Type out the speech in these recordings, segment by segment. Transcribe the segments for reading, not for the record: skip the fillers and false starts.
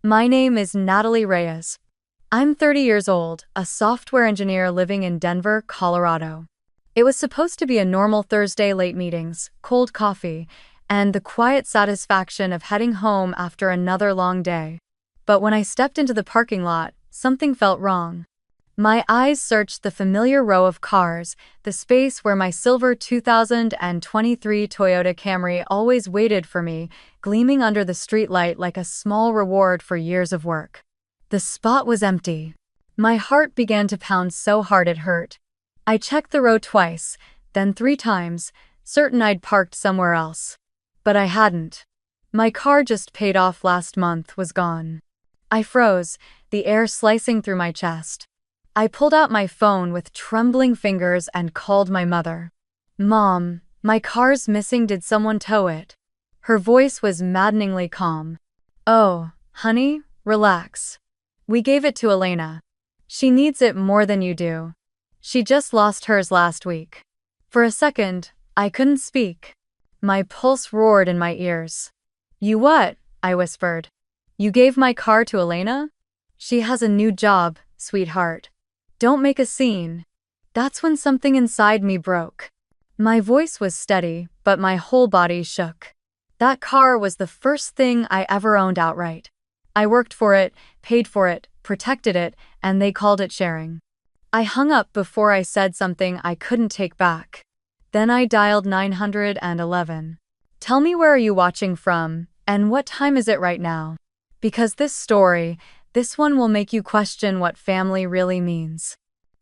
My name is Natalie Reyes. I'm 30 years old, a software engineer living in Denver, Colorado. It was supposed to be a normal Thursday late meetings, cold coffee, and the quiet satisfaction of heading home after another long day. But when I stepped into the parking lot, something felt wrong. My eyes searched the familiar row of cars, the space where my silver 2023 Toyota Camry always waited for me, gleaming under the streetlight like a small reward for years of work. The spot was empty. My heart began to pound so hard it hurt. I checked the row twice, then 3 times, certain I'd parked somewhere else. But I hadn't. My car just paid off last month was gone. I froze, the air slicing through my chest. I pulled out my phone with trembling fingers and called my mother. "Mom, my car's missing. Did someone tow it?" Her voice was maddeningly calm. "Oh, honey, relax. We gave it to Elena. She needs it more than you do. She just lost hers last week." For a second, I couldn't speak. My pulse roared in my ears. "You what?" I whispered. "You gave my car to Elena? She has a new job, sweetheart. Don't make a scene." That's when something inside me broke. My voice was steady, but my whole body shook. That car was the first thing I ever owned outright. I worked for it, paid for it, protected it, and they called it sharing. I hung up before I said something I couldn't take back. Then I dialed 911. "Tell me, where are you watching from, and what time is it right now? Because this one will make you question what family really means."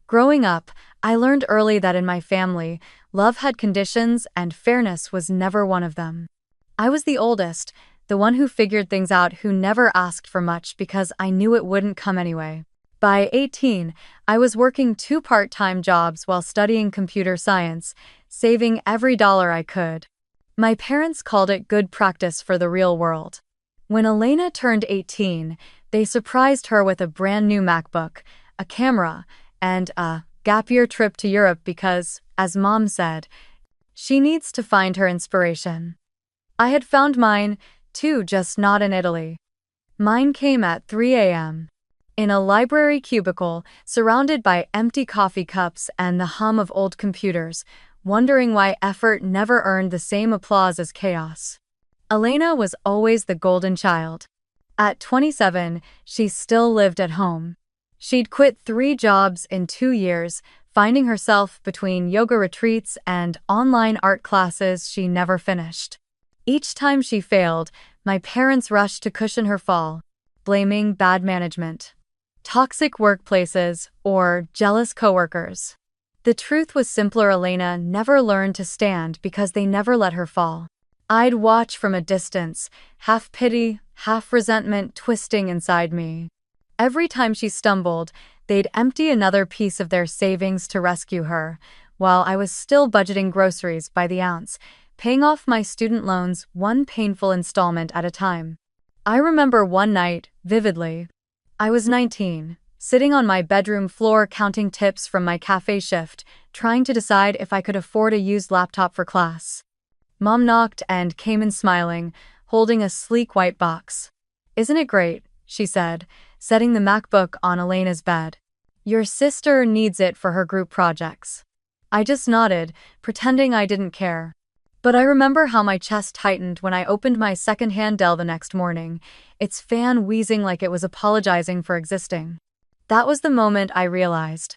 Growing up, I learned early that in my family, love had conditions and fairness was never one of them. I was the oldest, the one who figured things out, who never asked for much because I knew it wouldn't come anyway. By 18, I was working 2 part-time jobs while studying computer science, saving every dollar I could. My parents called it good practice for the real world. When Elena turned 18, they surprised her with a brand new MacBook, a camera, and a gap year trip to Europe because, as Mom said, she needs to find her inspiration. I had found mine, too, just not in Italy. Mine came at 3 a.m. in a library cubicle, surrounded by empty coffee cups and the hum of old computers, wondering why effort never earned the same applause as chaos. Elena was always the golden child. At 27, she still lived at home. She'd quit 3 jobs in 2 years, finding herself between yoga retreats and online art classes she never finished. Each time she failed, my parents rushed to cushion her fall, blaming bad management, toxic workplaces, or jealous coworkers. The truth was simpler: Elena never learned to stand because they never let her fall. I'd watch from a distance, half pity, half resentment twisting inside me. Every time she stumbled, they'd empty another piece of their savings to rescue her, while I was still budgeting groceries by the ounce, paying off my student loans one painful installment at a time. I remember one night, vividly. I was 19, sitting on my bedroom floor counting tips from my cafe shift, trying to decide if I could afford a used laptop for class. Mom knocked and came in smiling, holding a sleek white box. "Isn't it great?" she said, setting the MacBook on Elena's bed. "Your sister needs it for her group projects." I just nodded, pretending I didn't care. But I remember how my chest tightened when I opened my second-hand Dell the next morning, its fan wheezing like it was apologizing for existing. That was the moment I realized.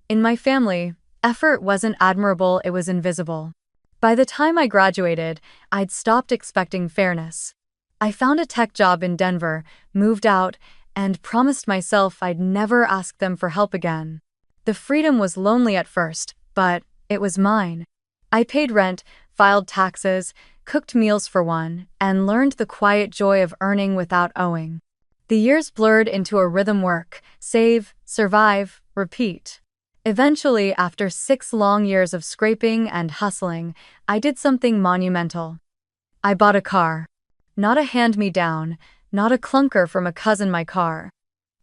In my family, effort wasn't admirable, it was invisible. By the time I graduated, I'd stopped expecting fairness. I found a tech job in Denver, moved out, and promised myself I'd never ask them for help again. The freedom was lonely at first, but it was mine. I paid rent, filed taxes, cooked meals for one, and learned the quiet joy of earning without owing. The years blurred into a rhythm: work, save, survive, repeat. Eventually, after 6 long years of scraping and hustling, I did something monumental. I bought a car. Not a hand-me-down, not a clunker from a cousin, my car.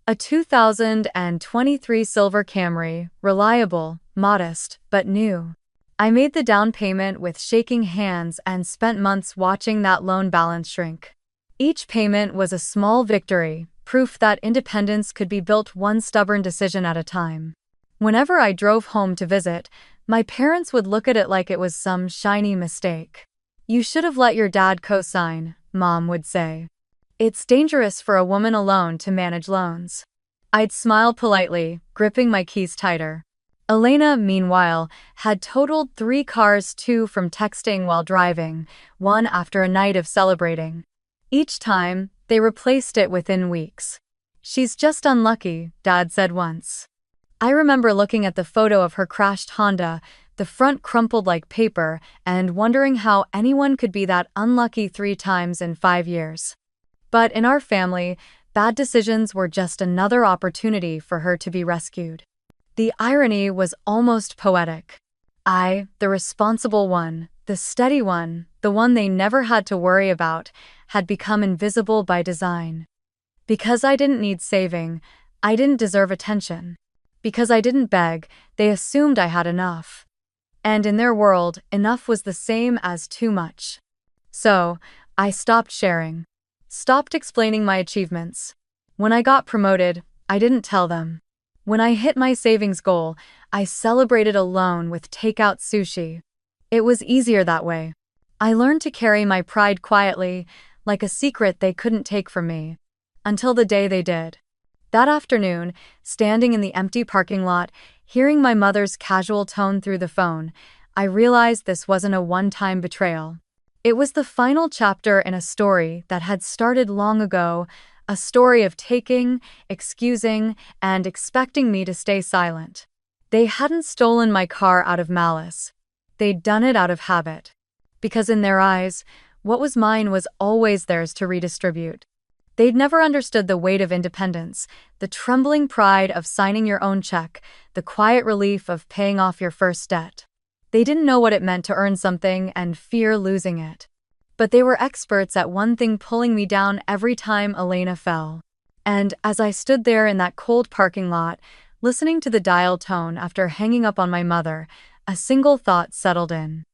A 2023 silver Camry, reliable, modest, but new. I made the down payment with shaking hands and spent months watching that loan balance shrink. Each payment was a small victory, proof that independence could be built one stubborn decision at a time. Whenever I drove home to visit, my parents would look at it like it was some shiny mistake. "You should have let your dad co-sign," Mom would say. "It's dangerous for a woman alone to manage loans." I'd smile politely, gripping my keys tighter. Elena, meanwhile, had totaled 3 cars too from texting while driving, one after a night of celebrating. Each time, they replaced it within weeks. "She's just unlucky," Dad said once. I remember looking at the photo of her crashed Honda, the front crumpled like paper, and wondering how anyone could be that unlucky 3 times in 5 years. But in our family, bad decisions were just another opportunity for her to be rescued. The irony was almost poetic. I, the responsible one, the steady one, the one they never had to worry about, had become invisible by design. Because I didn't need saving, I didn't deserve attention. Because I didn't beg, they assumed I had enough. And in their world, enough was the same as too much. So, I stopped sharing. Stopped explaining my achievements. When I got promoted, I didn't tell them. When I hit my savings goal, I celebrated alone with takeout sushi. It was easier that way. I learned to carry my pride quietly, like a secret they couldn't take from me. Until the day they did. That afternoon, standing in the empty parking lot, hearing my mother's casual tone through the phone, I realized this wasn't a one-time betrayal. It was the final chapter in a story that had started long ago, a story of taking, excusing, and expecting me to stay silent. They hadn't stolen my car out of malice. They'd done it out of habit. Because in their eyes, what was mine was always theirs to redistribute. They'd never understood the weight of independence, the trembling pride of signing your own check, the quiet relief of paying off your first debt. They didn't know what it meant to earn something and fear losing it. But they were experts at one thing: pulling me down every time Elena fell. And as I stood there in that cold parking lot, listening to the dial tone after hanging up on my mother, a single thought settled in.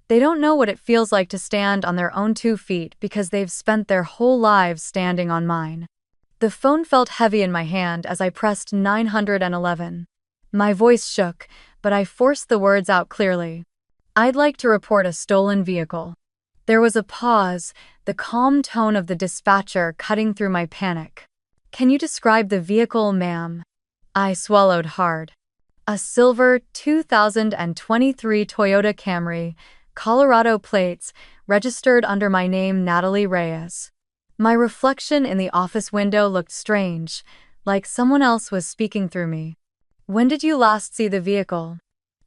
They don't know what it feels like to stand on their own 2 feet because they've spent their whole lives standing on mine. The phone felt heavy in my hand as I pressed 911. My voice shook, but I forced the words out clearly. "I'd like to report a stolen vehicle." There was a pause, the calm tone of the dispatcher cutting through my panic. "Can you describe the vehicle, ma'am?" I swallowed hard. A silver 2023 Toyota Camry, Colorado plates, registered under my name, Natalie Reyes. My reflection in the office window looked strange, like someone else was speaking through me. "When did you last see the vehicle?"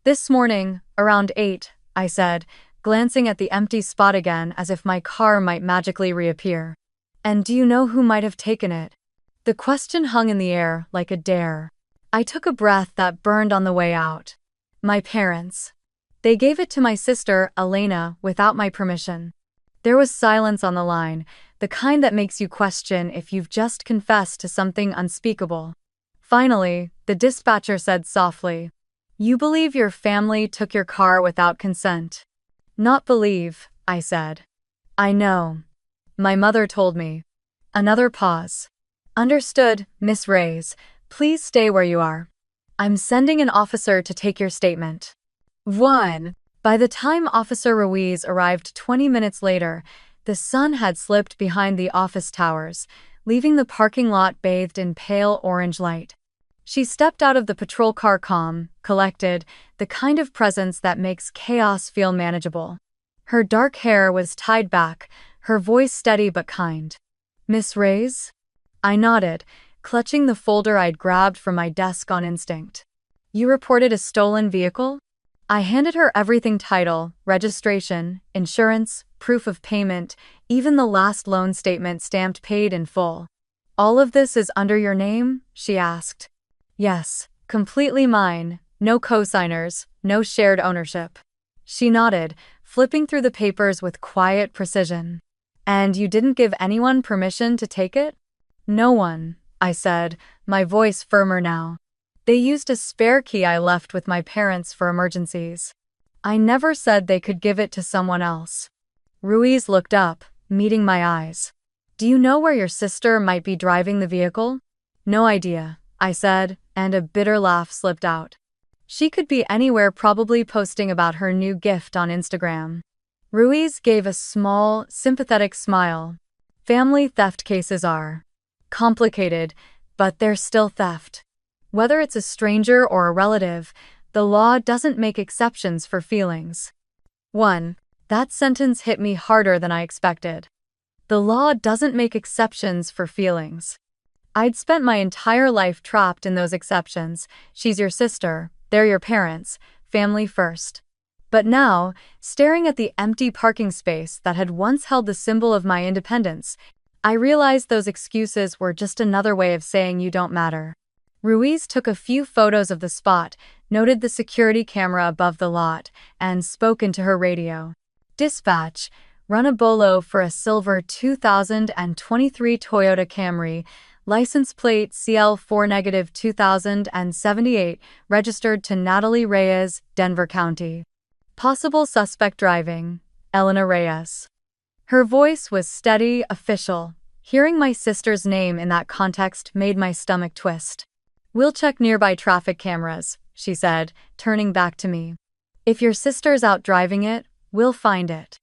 "This morning, around 8, I said, glancing at the empty spot again as if my car might magically reappear. "And do you know who might have taken it?" The question hung in the air like a dare. I took a breath that burned on the way out. My parents. They gave it to my sister, Elena, without my permission. There was silence on the line, the kind that makes you question if you've just confessed to something unspeakable. Finally, the dispatcher said softly, "You believe your family took your car without consent?" "Not believe," I said. "I know. My mother told me." Another pause. "Understood, Miss Reyes. Please stay where you are. I'm sending an officer to take your statement." 1. By the time Officer Ruiz arrived 20 minutes later, the sun had slipped behind the office towers, leaving the parking lot bathed in pale orange light. She stepped out of the patrol car calm, collected, the kind of presence that makes chaos feel manageable. Her dark hair was tied back, her voice steady but kind. "Miss Reyes?" I nodded, clutching the folder I'd grabbed from my desk on instinct. "You reported a stolen vehicle?" I handed her everything: title, registration, insurance, proof of payment, even the last loan statement stamped paid in full. "All of this is under your name?" she asked. "Yes, completely mine, no co-signers, no shared ownership." She nodded, flipping through the papers with quiet precision. "And you didn't give anyone permission to take it?" "No one," I said, my voice firmer now. "They used a spare key I left with my parents for emergencies. I never said they could give it to someone else." Ruiz looked up, meeting my eyes. Do you know where your sister might be driving the vehicle? No idea, I said, and a bitter laugh slipped out. She could be anywhere, probably posting about her new gift on Instagram. Ruiz gave a small, sympathetic smile. Family theft cases are complicated, but they're still theft. Whether it's a stranger or a relative, the law doesn't make exceptions for feelings. 1. That sentence hit me harder than I expected. The law doesn't make exceptions for feelings. I'd spent my entire life trapped in those exceptions. She's your sister, they're your parents, family first. But now, staring at the empty parking space that had once held the symbol of my independence, I realized those excuses were just another way of saying you don't matter. Ruiz took a few photos of the spot, noted the security camera above the lot, and spoke into her radio. Dispatch, run a bolo for a silver 2023 Toyota Camry, license plate CL4-2078, registered to Natalie Reyes, Denver County. Possible suspect driving, Elena Reyes. Her voice was steady, official. Hearing my sister's name in that context made my stomach twist. We'll check nearby traffic cameras, she said, turning back to me. If your sister's out driving it, we'll find it.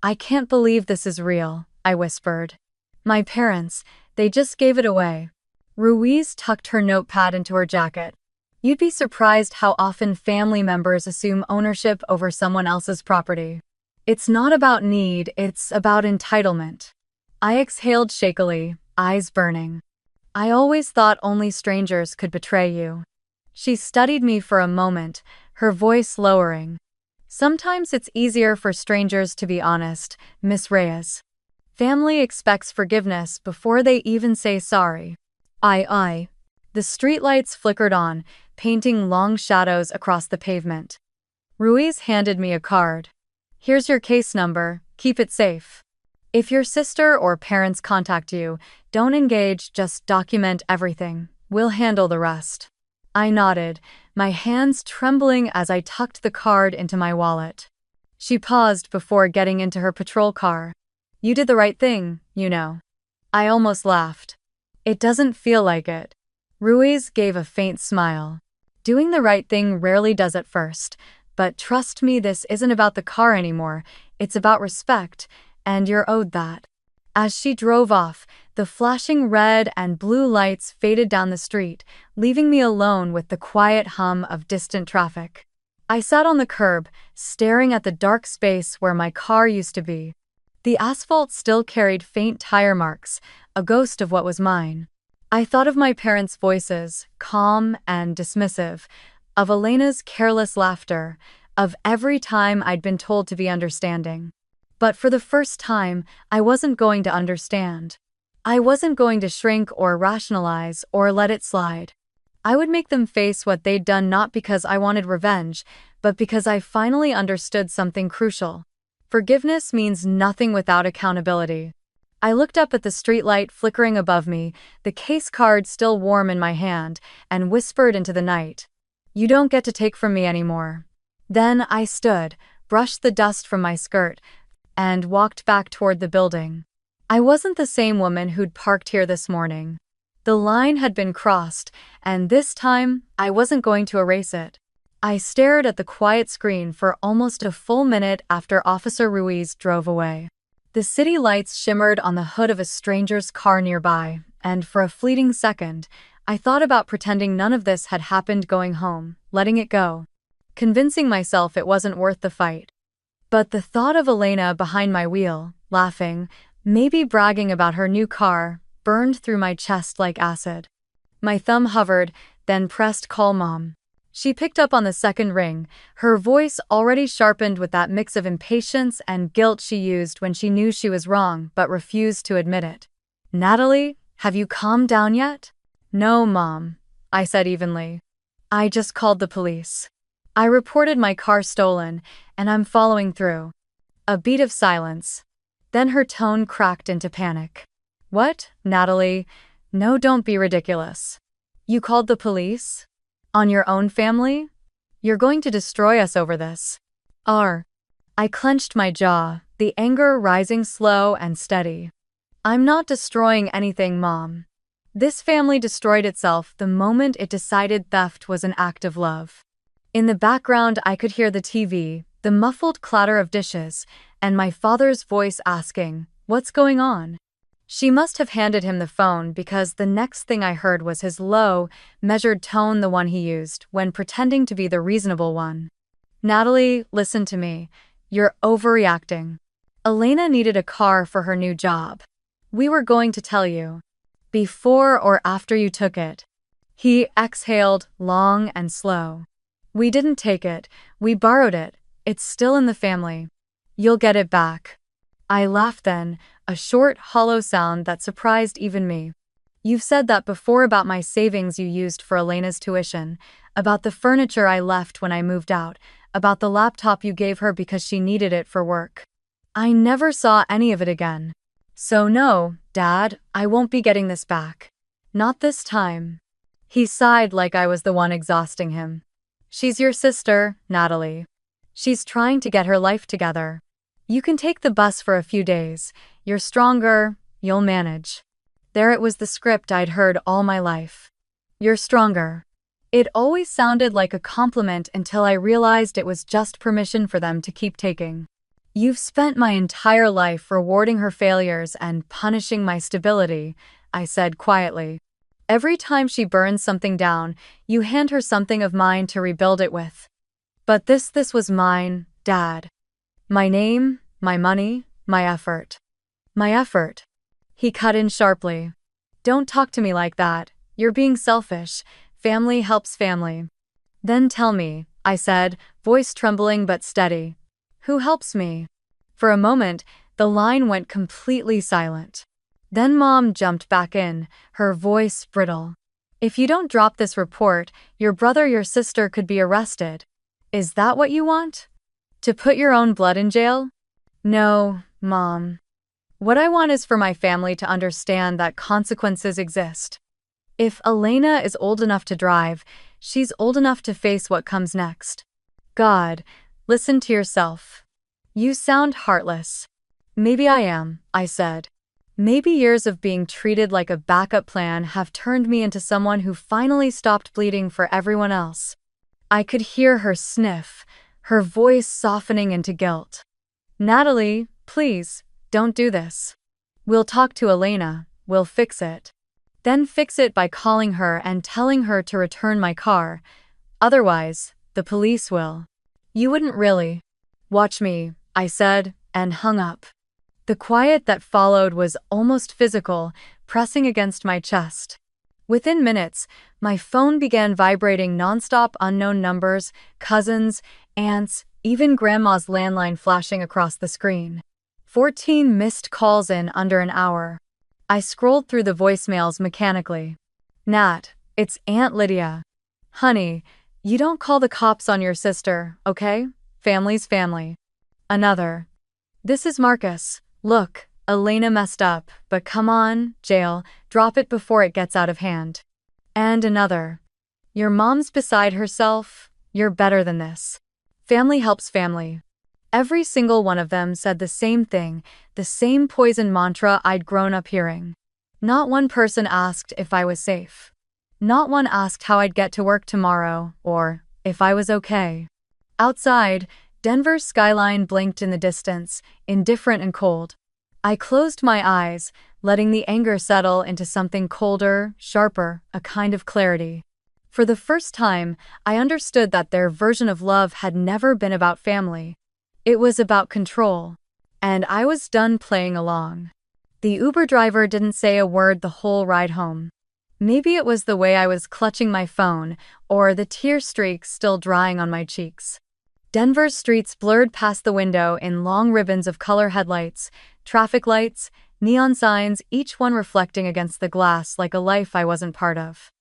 I can't believe this is real, I whispered. My parents, they just gave it away. Ruiz tucked her notepad into her jacket. You'd be surprised how often family members assume ownership over someone else's property. It's not about need, it's about entitlement. I exhaled shakily, eyes burning. I always thought only strangers could betray you. She studied me for a moment, her voice lowering. Sometimes it's easier for strangers to be honest, Miss Reyes. Family expects forgiveness before they even say sorry. I. The streetlights flickered on, painting long shadows across the pavement. Ruiz handed me a card. Here's your case number, keep it safe. If your sister or parents contact you, don't engage, just document everything. We'll handle the rest. I nodded, my hands trembling as I tucked the card into my wallet. She paused before getting into her patrol car. You did the right thing, you know. I almost laughed. It doesn't feel like it. Ruiz gave a faint smile. Doing the right thing rarely does at first, but trust me, this isn't about the car anymore, it's about respect, and you're owed that. As she drove off, the flashing red and blue lights faded down the street, leaving me alone with the quiet hum of distant traffic. I sat on the curb, staring at the dark space where my car used to be. The asphalt still carried faint tire marks, a ghost of what was mine. I thought of my parents' voices, calm and dismissive, of Elena's careless laughter, of every time I'd been told to be understanding. But for the first time, I wasn't going to understand. I wasn't going to shrink or rationalize or let it slide. I would make them face what they'd done, not because I wanted revenge, but because I finally understood something crucial. Forgiveness means nothing without accountability. I looked up at the streetlight flickering above me, the case card still warm in my hand, and whispered into the night. You don't get to take from me anymore. Then I stood, brushed the dust from my skirt, and walked back toward the building. I wasn't the same woman who'd parked here this morning. The line had been crossed, and this time, I wasn't going to erase it. I stared at the quiet screen for almost a full minute after Officer Ruiz drove away. The city lights shimmered on the hood of a stranger's car nearby, and for a fleeting second, I thought about pretending none of this had happened, going home, letting it go, convincing myself it wasn't worth the fight. But the thought of Elena behind my wheel, laughing, maybe bragging about her new car, burned through my chest like acid. My thumb hovered, then pressed call mom. She picked up on the second ring, her voice already sharpened with that mix of impatience and guilt she used when she knew she was wrong but refused to admit it. Natalie, have you calmed down yet? No, Mom, I said evenly. I just called the police. I reported my car stolen, and I'm following through. A beat of silence. Then her tone cracked into panic. What, Natalie? No, don't be ridiculous. You called the police? On your own family? You're going to destroy us over this. I clenched my jaw, the anger rising slow and steady. I'm not destroying anything, Mom. This family destroyed itself the moment it decided theft was an act of love. In the background, I could hear the TV, the muffled clatter of dishes, and my father's voice asking, "What's going on?" She must have handed him the phone because the next thing I heard was his low, measured tone, the one he used when pretending to be the reasonable one. "Natalie, listen to me. You're overreacting. Elena needed a car for her new job. We were going to tell you. Before or after you took it." He exhaled, long and slow. "We didn't take it. We borrowed it. It's still in the family. You'll get it back." I laughed then, a short, hollow sound that surprised even me. "You've said that before about my savings you used for Elena's tuition, about the furniture I left when I moved out, about the laptop you gave her because she needed it for work. I never saw any of it again. So no, Dad, I won't be getting this back. Not this time." He sighed like I was the one exhausting him. "She's your sister, Natalie. She's trying to get her life together. You can take the bus for a few days. You're stronger, you'll manage." There it was, the script I'd heard all my life. "You're stronger." It always sounded like a compliment until I realized it was just permission for them to keep taking. "You've spent my entire life rewarding her failures and punishing my stability," I said quietly. "Every time she burns something down, you hand her something of mine to rebuild it with. But this was mine, Dad. My name, my money, my effort." "My effort?" He cut in sharply. "Don't talk to me like that. You're being selfish. Family helps family." "Then tell me," I said, voice trembling but steady. "Who helps me?" For a moment, the line went completely silent. Then Mom jumped back in, her voice brittle. "If you don't drop this report, your brother, your sister could be arrested. Is that what you want? To put your own blood in jail?" "No, Mom. What I want is for my family to understand that consequences exist. If Elena is old enough to drive, she's old enough to face what comes next." "God, listen to yourself. You sound heartless." "Maybe I am," I said. "Maybe years of being treated like a backup plan have turned me into someone who finally stopped bleeding for everyone else." I could hear her sniff, her voice softening into guilt. "Natalie, please, don't do this. We'll talk to Elena, we'll fix it. Then fix it by calling her and telling her to return my car. Otherwise, the police will." "You wouldn't really." "Watch me," I said, and hung up. The quiet that followed was almost physical, pressing against my chest. Within minutes, my phone began vibrating nonstop, unknown numbers, cousins, aunts, even Grandma's landline flashing across the screen. 14 missed calls in under an hour. I scrolled through the voicemails mechanically. "Nat, it's Aunt Lydia. Honey, you don't call the cops on your sister, okay? Family's family." Another. "This is Marcus. Look, Elena messed up, but come on, jail, drop it before it gets out of hand." And another. "Your mom's beside herself. You're better than this. Family helps family." Every single one of them said the same thing, the same poison mantra I'd grown up hearing. Not one person asked if I was safe. Not one asked how I'd get to work tomorrow, or if I was okay. Outside, Denver's skyline blinked in the distance, indifferent and cold. I closed my eyes, letting the anger settle into something colder, sharper, a kind of clarity. For the first time, I understood that their version of love had never been about family. It was about control. And I was done playing along. The Uber driver didn't say a word the whole ride home. Maybe it was the way I was clutching my phone, or the tear streaks still drying on my cheeks. Denver's streets blurred past the window in long ribbons of color headlights, traffic lights, neon signs, each one reflecting against the glass like a life I wasn't part of.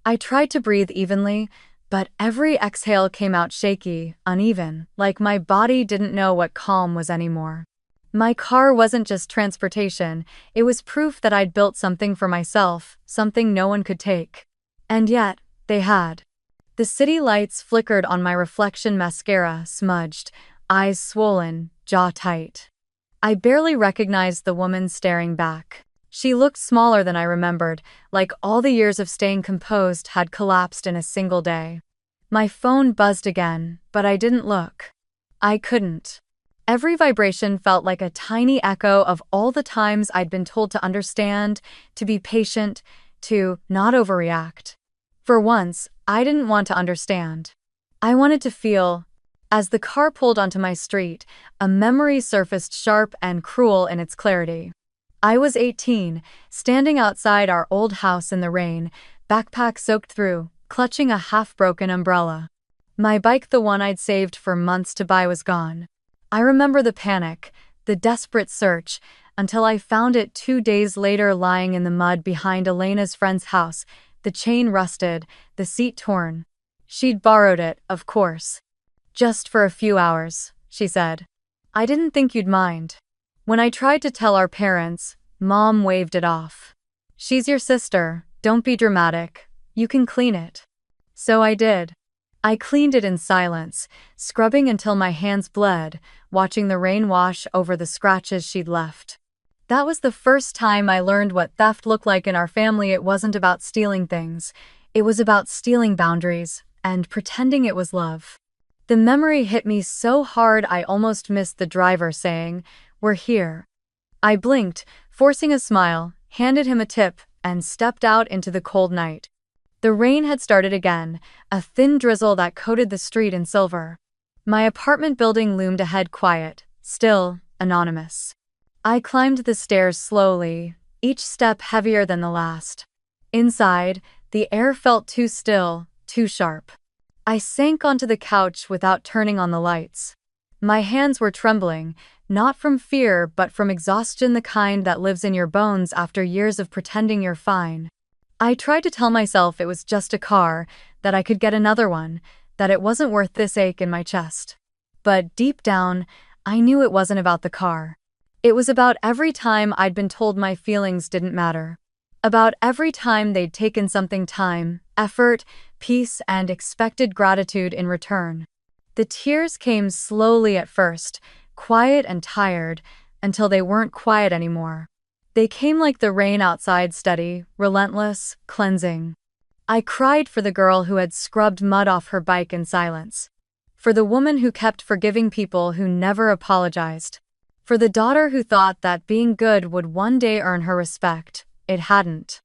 I tried to breathe evenly, but every exhale came out shaky, uneven, like my body didn't know what calm was anymore. My car wasn't just transportation, it was proof that I'd built something for myself, something no one could take. And yet, they had. The city lights flickered on my reflection, mascara smudged, eyes swollen, jaw tight. I barely recognized the woman staring back. She looked smaller than I remembered, like all the years of staying composed had collapsed in a single day. My phone buzzed again, but I didn't look. I couldn't. Every vibration felt like a tiny echo of all the times I'd been told to understand, to be patient, to not overreact. For once, I didn't want to understand. I wanted to feel. As the car pulled onto my street, a memory surfaced sharp and cruel in its clarity. I was 18, standing outside our old house in the rain, backpack soaked through, clutching a half-broken umbrella. My bike, the one I'd saved for months to buy, was gone. I remember the panic, the desperate search, until I found it 2 days later lying in the mud behind Elena's friend's house, the chain rusted, the seat torn. She'd borrowed it, of course. Just for a few hours, she said. I didn't think you'd mind. When I tried to tell our parents, Mom waved it off. She's your sister, don't be dramatic. You can clean it. So I did. I cleaned it in silence, scrubbing until my hands bled, watching the rain wash over the scratches she'd left. That was the first time I learned what theft looked like in our family. It wasn't about stealing things. It was about stealing boundaries and pretending it was love. The memory hit me so hard I almost missed the driver saying, "We're here." I blinked, forcing a smile, handed him a tip, and stepped out into the cold night. The rain had started again, a thin drizzle that coated the street in silver. My apartment building loomed ahead, quiet, still, anonymous. I climbed the stairs slowly, each step heavier than the last. Inside, the air felt too still, too sharp. I sank onto the couch without turning on the lights. My hands were trembling, not from fear but from exhaustion, the kind that lives in your bones after years of pretending you're fine. I tried to tell myself it was just a car, that I could get another one, that it wasn't worth this ache in my chest. But deep down, I knew it wasn't about the car. It was about every time I'd been told my feelings didn't matter. About every time they'd taken something, time, effort, peace, and expected gratitude in return. The tears came slowly at first, quiet and tired, until they weren't quiet anymore. They came like the rain outside, steady, relentless, cleansing. I cried for the girl who had scrubbed mud off her bike in silence. For the woman who kept forgiving people who never apologized. For the daughter who thought that being good would one day earn her respect. It hadn't.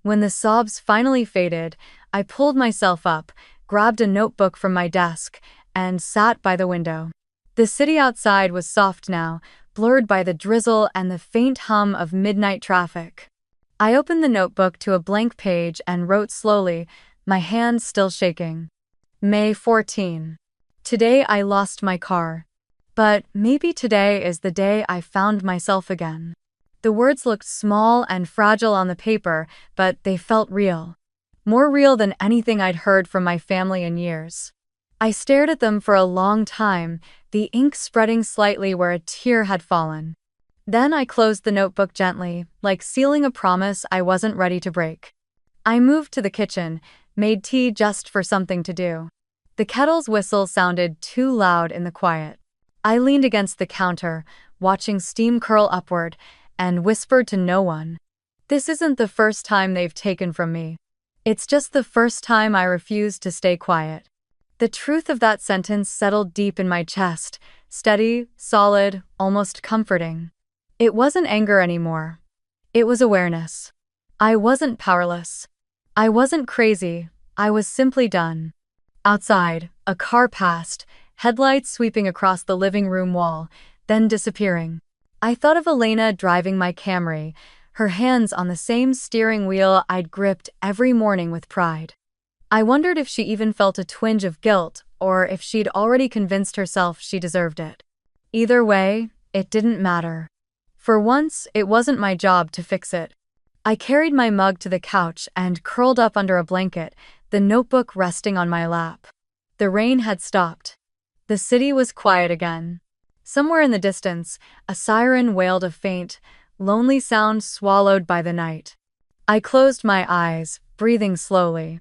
When the sobs finally faded, I pulled myself up, grabbed a notebook from my desk, and sat by the window. The city outside was soft now, blurred by the drizzle and the faint hum of midnight traffic. I opened the notebook to a blank page and wrote slowly, my hands still shaking. May 14. Today I lost my car. But maybe today is the day I found myself again. The words looked small and fragile on the paper, but they felt real. More real than anything I'd heard from my family in years. I stared at them for a long time, the ink spreading slightly where a tear had fallen. Then I closed the notebook gently, like sealing a promise I wasn't ready to break. I moved to the kitchen, made tea just for something to do. The kettle's whistle sounded too loud in the quiet. I leaned against the counter, watching steam curl upward, and whispered to no one. This isn't the first time they've taken from me. It's just the first time I refused to stay quiet. The truth of that sentence settled deep in my chest, steady, solid, almost comforting. It wasn't anger anymore. It was awareness. I wasn't powerless. I wasn't crazy. I was simply done. Outside, a car passed, headlights sweeping across the living room wall, then disappearing. I thought of Elena driving my Camry, her hands on the same steering wheel I'd gripped every morning with pride. I wondered if she even felt a twinge of guilt, or if she'd already convinced herself she deserved it. Either way, it didn't matter. For once, it wasn't my job to fix it. I carried my mug to the couch and curled up under a blanket, the notebook resting on my lap. The rain had stopped. The city was quiet again. Somewhere in the distance, a siren wailed, a faint, lonely sound swallowed by the night. I closed my eyes, breathing slowly.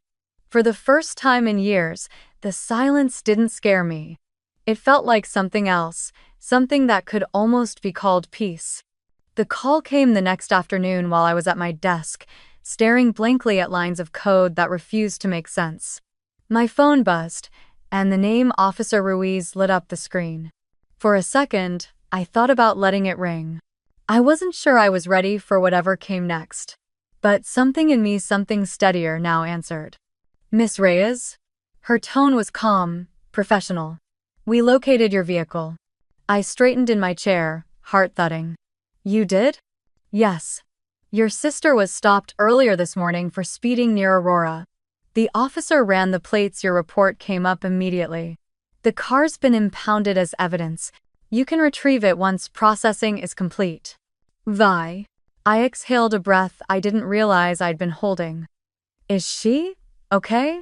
For the first time in years, the silence didn't scare me. It felt like something else, something that could almost be called peace. The call came the next afternoon while I was at my desk, staring blankly at lines of code that refused to make sense. My phone buzzed, and the name Officer Ruiz lit up the screen. For a second, I thought about letting it ring. I wasn't sure I was ready for whatever came next. But something in me, something steadier, now answered. Miss Reyes? Her tone was calm, professional. We located your vehicle. I straightened in my chair, heart thudding. You did? Yes. Your sister was stopped earlier this morning for speeding near Aurora. The officer ran the plates. Your report came up immediately. The car's been impounded as evidence. You can retrieve it once processing is complete. Vi. I exhaled a breath I didn't realize I'd been holding. Is she okay?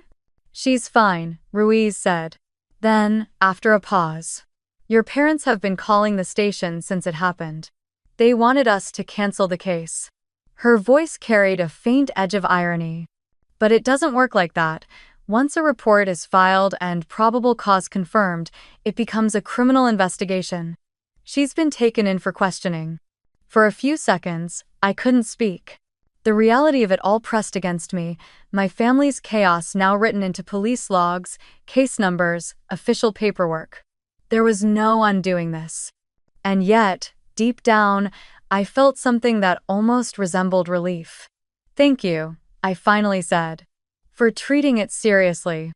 She's fine, Ruiz said. Then, after a pause. Your parents have been calling the station since it happened. They wanted us to cancel the case. Her voice carried a faint edge of irony. But it doesn't work like that. Once a report is filed and probable cause confirmed, it becomes a criminal investigation. She's been taken in for questioning. For a few seconds, I couldn't speak. The reality of it all pressed against me, my family's chaos now written into police logs, case numbers, official paperwork. There was no undoing this. And yet, deep down, I felt something that almost resembled relief. Thank you, I finally said, for treating it seriously.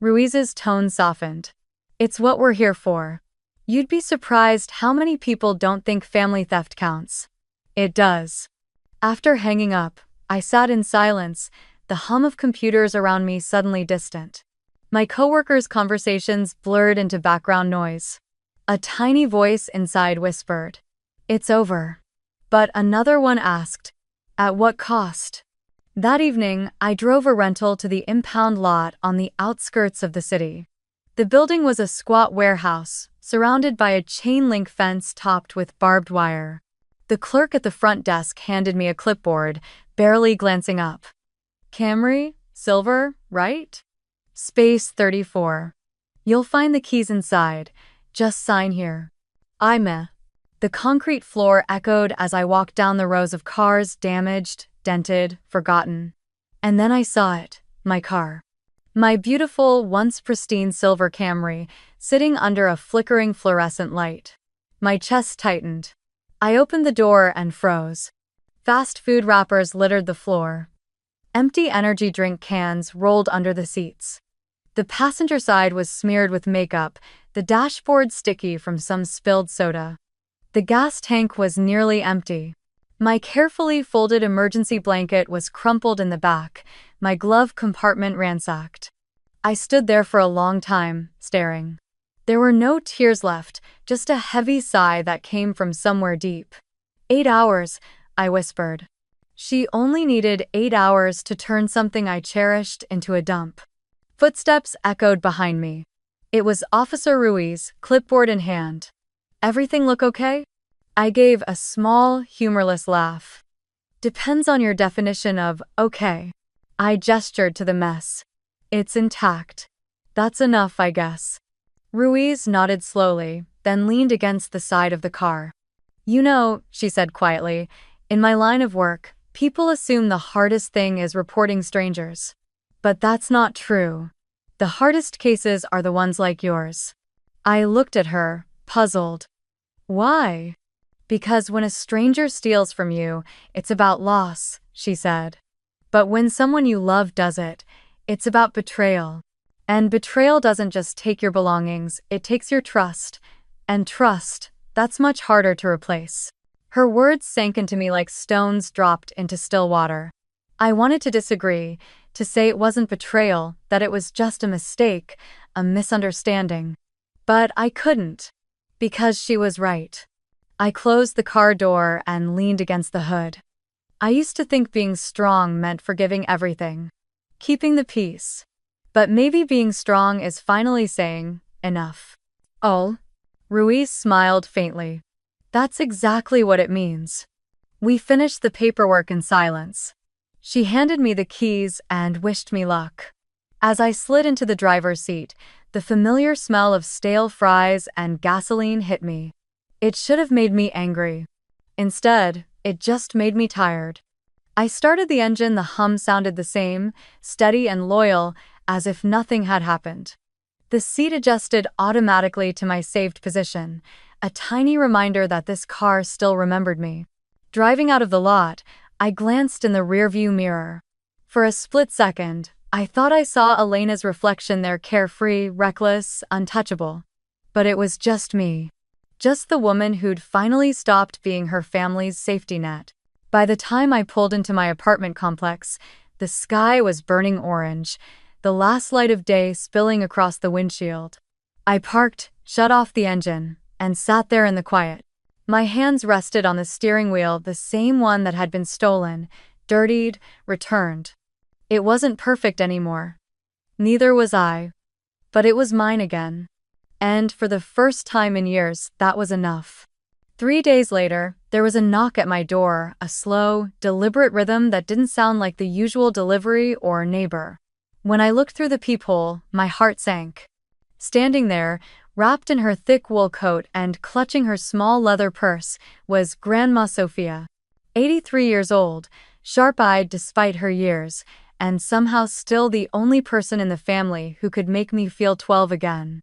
Ruiz's tone softened. It's what we're here for. You'd be surprised how many people don't think family theft counts. It does. After hanging up, I sat in silence, the hum of computers around me suddenly distant. My coworkers' conversations blurred into background noise. A tiny voice inside whispered, "It's over." But another one asked, "At what cost?" That evening, I drove a rental to the impound lot on the outskirts of the city. The building was a squat warehouse, surrounded by a chain-link fence topped with barbed wire. The clerk at the front desk handed me a clipboard, barely glancing up. Camry, silver, right? Space 34. You'll find the keys inside. Just sign here. The concrete floor echoed as I walked down the rows of cars, damaged, dented, forgotten. And then I saw it, my car. My beautiful, once pristine silver Camry, sitting under a flickering fluorescent light. My chest tightened. I opened the door and froze. Fast food wrappers littered the floor. Empty energy drink cans rolled under the seats. The passenger side was smeared with makeup, the dashboard sticky from some spilled soda. The gas tank was nearly empty. My carefully folded emergency blanket was crumpled in the back, my glove compartment ransacked. I stood there for a long time, staring. There were no tears left, just a heavy sigh that came from somewhere deep. 8 hours, I whispered. She only needed 8 hours to turn something I cherished into a dump. Footsteps echoed behind me. It was Officer Ruiz, clipboard in hand. Everything look okay? I gave a small, humorless laugh. Depends on your definition of okay. I gestured to the mess. It's intact. That's enough, I guess. Ruiz nodded slowly, then leaned against the side of the car. You know, she said quietly, in my line of work, people assume the hardest thing is reporting strangers. But that's not true. The hardest cases are the ones like yours. I looked at her, puzzled. Why? Because when a stranger steals from you, it's about loss, she said. But when someone you love does it, it's about betrayal. And betrayal doesn't just take your belongings, it takes your trust. And trust, that's much harder to replace. Her words sank into me like stones dropped into still water. I wanted to disagree, to say it wasn't betrayal, that it was just a mistake, a misunderstanding. But I couldn't. Because she was right. I closed the car door and leaned against the hood. I used to think being strong meant forgiving everything. Keeping the peace. But maybe being strong is finally saying, enough. Oh? Ruiz smiled faintly. That's exactly what it means. We finished the paperwork in silence. She handed me the keys and wished me luck. As I slid into the driver's seat, the familiar smell of stale fries and gasoline hit me. It should have made me angry. Instead, it just made me tired. I started the engine, the hum sounded the same, steady and loyal, as if nothing had happened. The seat adjusted automatically to my saved position, a tiny reminder that this car still remembered me. Driving out of the lot, I glanced in the rearview mirror. For a split second, I thought I saw Elena's reflection there, carefree, reckless, untouchable. But it was just me. Just the woman who'd finally stopped being her family's safety net. By the time I pulled into my apartment complex, the sky was burning orange, the last light of day spilling across the windshield. I parked, shut off the engine, and sat there in the quiet. My hands rested on the steering wheel, the same one that had been stolen, dirtied, returned. It wasn't perfect anymore. Neither was I. But it was mine again. And for the first time in years, that was enough. 3 days later, there was a knock at my door, a slow, deliberate rhythm that didn't sound like the usual delivery or neighbor. When I looked through the peephole, my heart sank. Standing there, wrapped in her thick wool coat and clutching her small leather purse, was Grandma Sophia. 83 years old, sharp-eyed despite her years, and somehow still the only person in the family who could make me feel 12 again.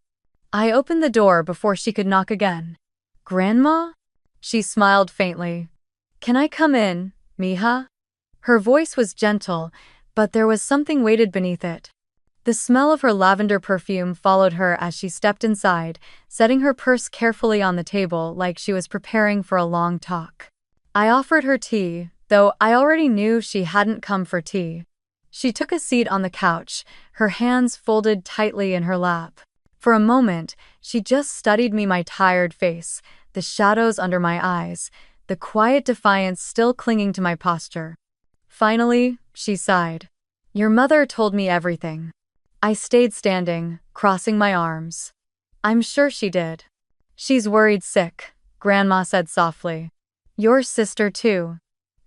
I opened the door before she could knock again. "Grandma?" She smiled faintly. "Can I come in, mija?" Her voice was gentle, but there was something weighted beneath it. The smell of her lavender perfume followed her as she stepped inside, setting her purse carefully on the table like she was preparing for a long talk. I offered her tea, though I already knew she hadn't come for tea. She took a seat on the couch, her hands folded tightly in her lap. For a moment, she just studied me, my tired face, the shadows under my eyes, the quiet defiance still clinging to my posture. Finally, she sighed. "Your mother told me everything." I stayed standing, crossing my arms. "I'm sure she did." "She's worried sick," Grandma said softly. "Your sister too.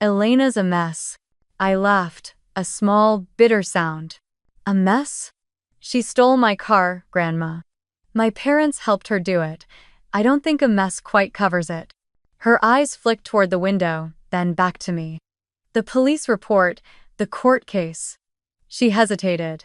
Elena's a mess." I laughed, a small, bitter sound. "A mess?" "She stole my car, Grandma. My parents helped her do it. I don't think a mess quite covers it." Her eyes flicked toward the window, then back to me. "The police report, the court case." She hesitated.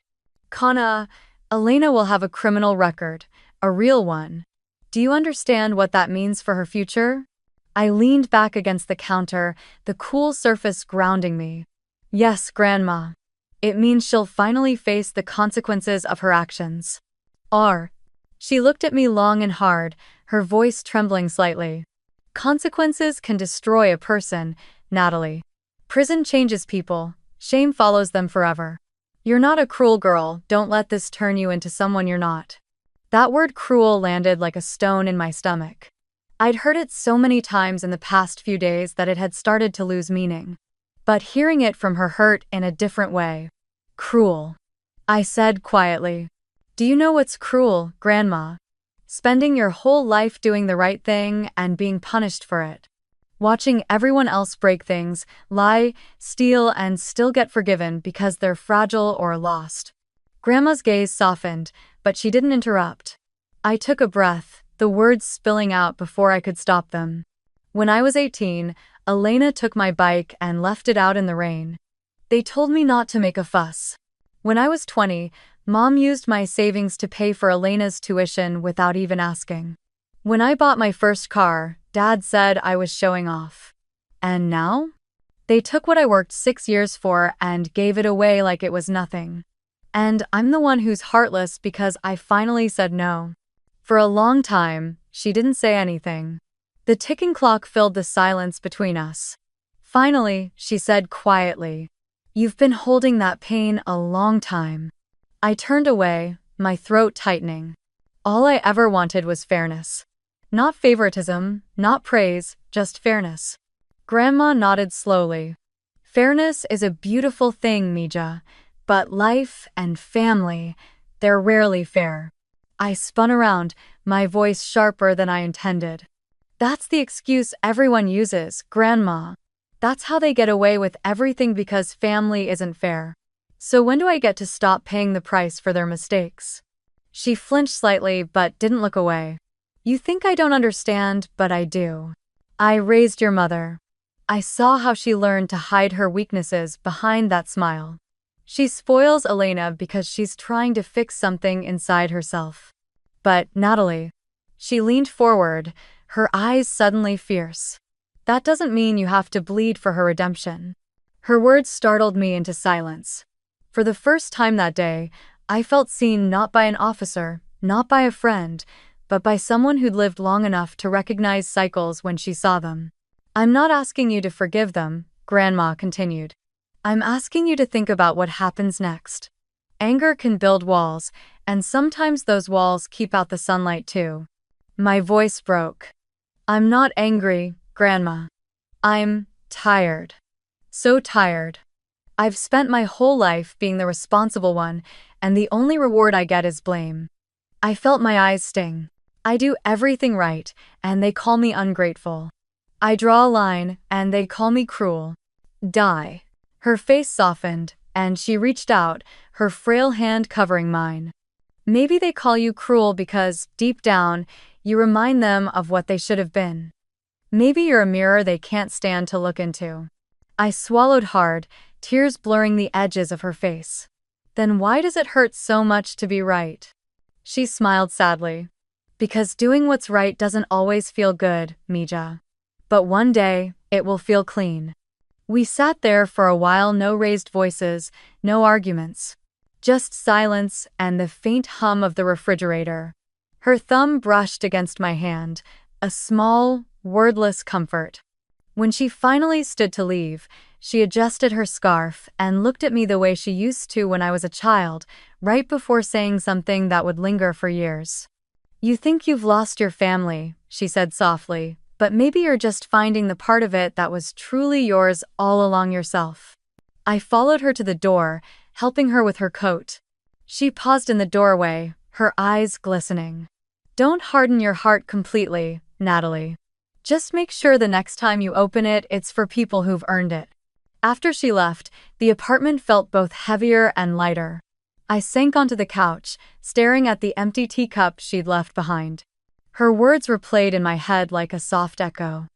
"Kana, Elena will have a criminal record, a real one. Do you understand what that means for her future?" I leaned back against the counter, the cool surface grounding me. "Yes, Grandma. It means she'll finally face the consequences of her actions." She looked at me long and hard, her voice trembling slightly. "Consequences can destroy a person, Natalie. Prison changes people, shame follows them forever. You're not a cruel girl, don't let this turn you into someone you're not." That word cruel landed like a stone in my stomach. I'd heard it so many times in the past few days that it had started to lose meaning. But hearing it from her hurt in a different way. "Cruel," I said quietly. "Do you know what's cruel, Grandma? Spending your whole life doing the right thing and being punished for it. Watching everyone else break things, lie, steal, and still get forgiven because they're fragile or lost." Grandma's gaze softened, but she didn't interrupt. I took a breath, the words spilling out before I could stop them. "When I was 18, Elena took my bike and left it out in the rain. They told me not to make a fuss. When I was 20, Mom used my savings to pay for Elena's tuition without even asking. When I bought my first car, Dad said I was showing off. And now? They took what I worked 6 years for and gave it away like it was nothing. And I'm the one who's heartless because I finally said no." For a long time, she didn't say anything. The ticking clock filled the silence between us. Finally, she said quietly, "You've been holding that pain a long time." I turned away, my throat tightening. All I ever wanted was fairness. Not favoritism, not praise, just fairness. Grandma nodded slowly. "Fairness is a beautiful thing, Mija, but life and family, they're rarely fair." I spun around, my voice sharper than I intended. "That's the excuse everyone uses, Grandma. That's how they get away with everything because family isn't fair. So when do I get to stop paying the price for their mistakes?" She flinched slightly but didn't look away. "You think I don't understand, but I do." I raised your mother. I saw how she learned to hide her weaknesses behind that smile. She spoils Elena because she's trying to fix something inside herself. But, Natalie. She leaned forward, her eyes suddenly fierce. That doesn't mean you have to bleed for her redemption. Her words startled me into silence. For the first time that day, I felt seen not by an officer, not by a friend, but by someone who'd lived long enough to recognize cycles when she saw them. I'm not asking you to forgive them, Grandma continued. I'm asking you to think about what happens next. Anger can build walls, and sometimes those walls keep out the sunlight too. My voice broke. I'm not angry, Grandma. I'm tired. So tired. I've spent my whole life being the responsible one, and the only reward I get is blame. I felt my eyes sting. I do everything right, and they call me ungrateful. I draw a line, and they call me cruel. Die. Her face softened, and she reached out, her frail hand covering mine. Maybe they call you cruel because, deep down, you remind them of what they should have been. Maybe you're a mirror they can't stand to look into. I swallowed hard, tears blurring the edges of her face. Then why does it hurt so much to be right? She smiled sadly. Because doing what's right doesn't always feel good, Mija. But one day, it will feel clean. We sat there for a while, no raised voices, no arguments. Just silence and the faint hum of the refrigerator. Her thumb brushed against my hand, a small, wordless comfort. When she finally stood to leave, she adjusted her scarf and looked at me the way she used to when I was a child, right before saying something that would linger for years. You think you've lost your family, she said softly, but maybe you're just finding the part of it that was truly yours all along yourself. I followed her to the door, helping her with her coat. She paused in the doorway, her eyes glistening. Don't harden your heart completely, Natalie. Just make sure the next time you open it, it's for people who've earned it. After she left, the apartment felt both heavier and lighter. I sank onto the couch, staring at the empty teacup she'd left behind. Her words replayed in my head like a soft echo.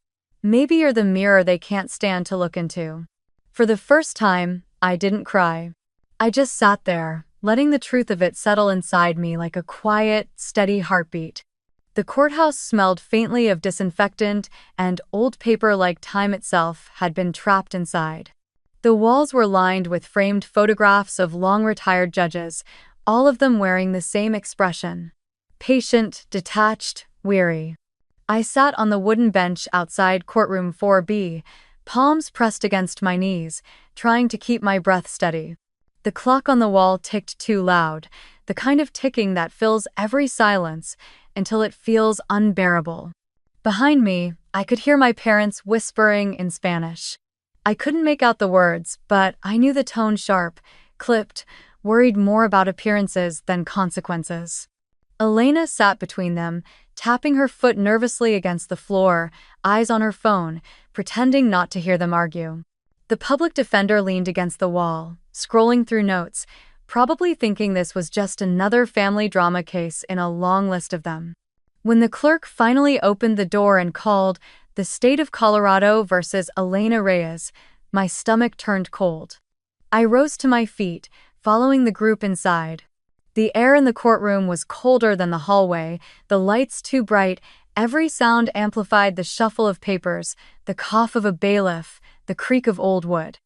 Maybe you're the mirror they can't stand to look into. For the first time, I didn't cry. I just sat there, letting the truth of it settle inside me like a quiet, steady heartbeat. The courthouse smelled faintly of disinfectant, and old paper like time itself had been trapped inside. The walls were lined with framed photographs of long-retired judges, all of them wearing the same expression. Patient, detached, weary. I sat on the wooden bench outside courtroom 4B, palms pressed against my knees, trying to keep my breath steady. The clock on the wall ticked too loud, the kind of ticking that fills every silence until it feels unbearable. Behind me, I could hear my parents whispering in Spanish. I couldn't make out the words, but I knew the tone sharp, clipped, worried more about appearances than consequences. Elena sat between them, tapping her foot nervously against the floor, eyes on her phone, pretending not to hear them argue. The public defender leaned against the wall, scrolling through notes, probably thinking this was just another family drama case in a long list of them. When the clerk finally opened the door and called, "The State of Colorado versus Elena Reyes," my stomach turned cold. I rose to my feet, following the group inside. The air in the courtroom was colder than the hallway, the lights too bright, every sound amplified the shuffle of papers, the cough of a bailiff, the creak of old wood.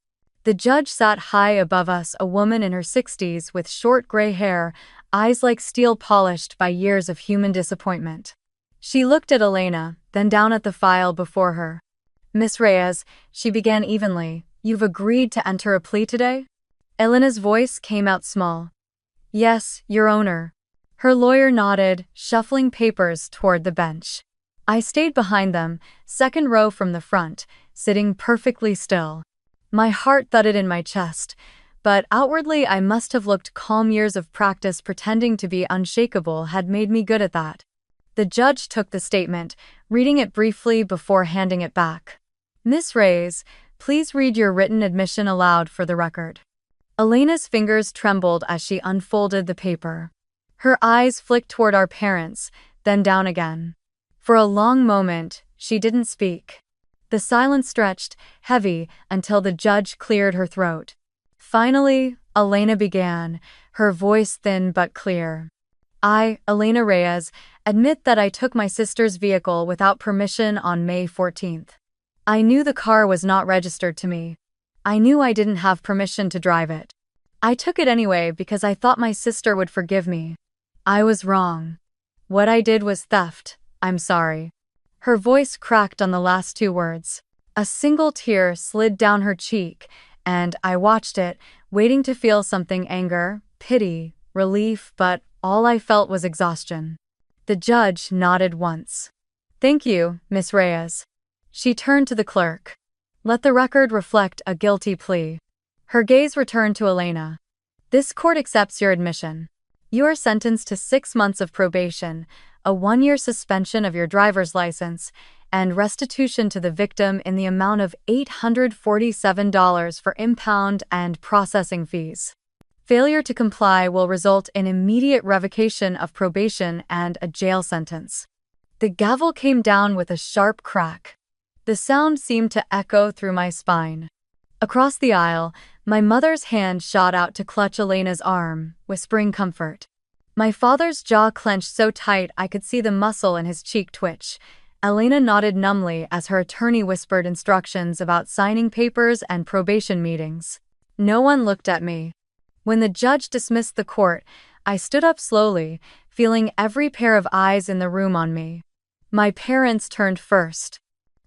The judge sat high above us, a woman in her 60s with short gray hair, eyes like steel polished by years of human disappointment. She looked at Elena, then down at the file before her. "Miss Reyes," she began evenly, "you've agreed to enter a plea today?" Elena's voice came out small. "Yes, Your Honor." Her lawyer nodded, shuffling papers toward the bench. I stayed behind them, second row from the front, sitting perfectly still. My heart thudded in my chest, but outwardly I must have looked calm. Years of practice pretending to be unshakable had made me good at that. The judge took the statement, reading it briefly before handing it back. "Miss Reyes, please read your written admission aloud for the record." Elena's fingers trembled as she unfolded the paper. Her eyes flicked toward our parents, then down again. For a long moment, she didn't speak. The silence stretched, heavy, until the judge cleared her throat. Finally, Elena began, her voice thin but clear. I, Elena Reyes, admit that I took my sister's vehicle without permission on May 14th. I knew the car was not registered to me. I knew I didn't have permission to drive it. I took it anyway because I thought my sister would forgive me. I was wrong. What I did was theft. I'm sorry. Her voice cracked on the last two words. A single tear slid down her cheek, and I watched it, waiting to feel something: anger, pity, relief, but all I felt was exhaustion. The judge nodded once. Thank you, Miss Reyes. She turned to the clerk. Let the record reflect a guilty plea. Her gaze returned to Elena. This court accepts your admission. You are sentenced to 6 months of probation, a 1-year suspension of your driver's license, and restitution to the victim in the amount of $847 for impound and processing fees. Failure to comply will result in immediate revocation of probation and a jail sentence. The gavel came down with a sharp crack. The sound seemed to echo through my spine. Across the aisle, my mother's hand shot out to clutch Elena's arm, whispering comfort. My father's jaw clenched so tight I could see the muscle in his cheek twitch. Elena nodded numbly as her attorney whispered instructions about signing papers and probation meetings. No one looked at me. When the judge dismissed the court, I stood up slowly, feeling every pair of eyes in the room on me. My parents turned first.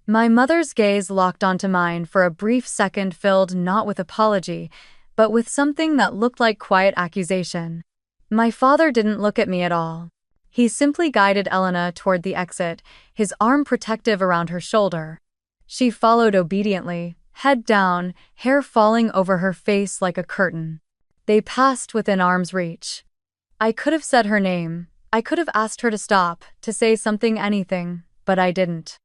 My mother's gaze locked onto mine for a brief second, filled not with apology, but with something that looked like quiet accusation. My father didn't look at me at all. He simply guided Elena toward the exit, his arm protective around her shoulder. She followed obediently, head down, hair falling over her face like a curtain. They passed within arm's reach. I could have said her name. I could have asked her to stop, to say something, anything, but I didn't.